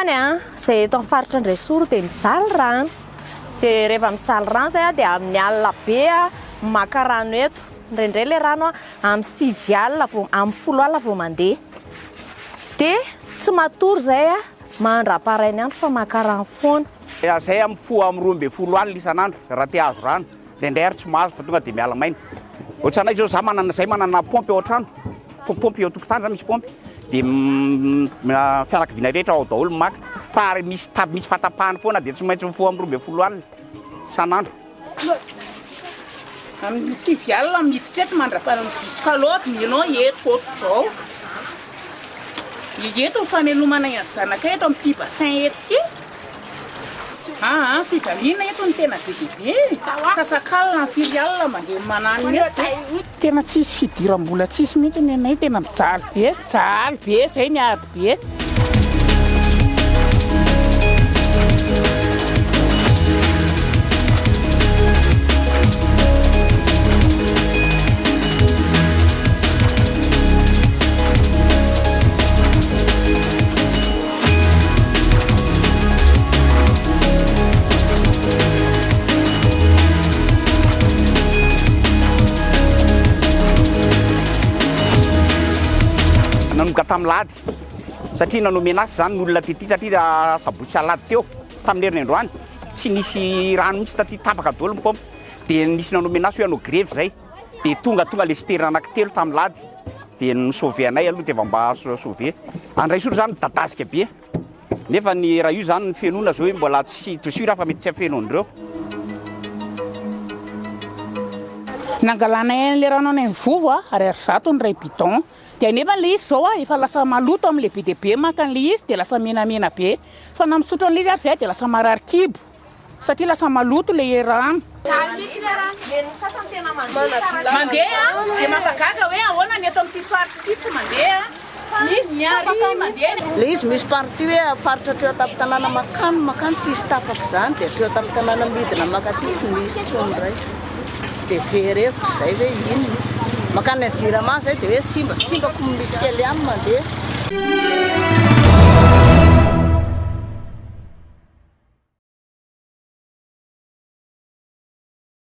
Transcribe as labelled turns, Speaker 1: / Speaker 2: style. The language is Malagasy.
Speaker 1: zany a zay eto amin'ny faritra Andresoro dia mijaly rano dia rehefa mijaly rano zay a dia amin'ny alina be a maka rano eto indraindray ilay rano a amin'ny 6 alina amin'ny 10 alina vao mandeha dia tsy matory zay a mandra-parainy andro fa maka rano foana.
Speaker 2: Zay amin'ny 12 alina isan'andro raha te hazo rano indraindray ary tsy mahazo fa tonga dia miala maina. Ohatranay zao za manana pompy ao an-trano, pompy eo tokotany za misy pompy dia fianakaviana rehetra ao daholo maka fa ary misy fatapahany foana dia tsy maintsy mifoha amin'ny 12 alina isan'andro.
Speaker 3: Amin'ny 6 alina miditra eto mandra-parany jusqu'à minao eto otr'izao. Eto famelomana ny zanaka eto amin'ny bassin eto ity. Fijaliana eto ny tena bebe. Sasakalina ny 4 alina mandeha manano eto. Tena tsisy fidiram-bola tsisy mihitsy ny anay tena mijaly be zay miady be.
Speaker 2: Nanomboka tamin'ny lady satria nanomena asy zany n'olona tety satria sabotsy alady teo tamin'ny herinandroany tsy nisy rano mihitsy taty tapaka daholo ny pompy dia nisy nanomena asy hoe hanao grevy zay dia tonga le citerne anankitelo tamin'ny lady dia nisauve anay aloha dia mba sauve. Andresoro zany midadasika be nefa ny raha io zany ny fianoana zao hoe mbola tsy tosura fa mety tsy afeno andreo.
Speaker 3: Nangalana an'ilay rano any vovo ary zato ny ray bidon dia nefa le izy zao efa lasa maloto amin'le be dia be maka an'le izy dia lasa menamena be fa na misotro an'le izy ary zay dia lasa marary kibo satria lasa maloto le rano. Mandeha dia mampagaga hoe ahoana ny eto amin'ny faritra ity tsy mandeha.
Speaker 4: Le izy misy party hoe faritra treo tapin-tanàna makany tsisy tapaka zany dia treo tapin-tanàna midina makaty tsy misy tsony ray dia verevitra zay hoe iny makany Jirama zay dia hoe simbako misy kely ihany mandeha.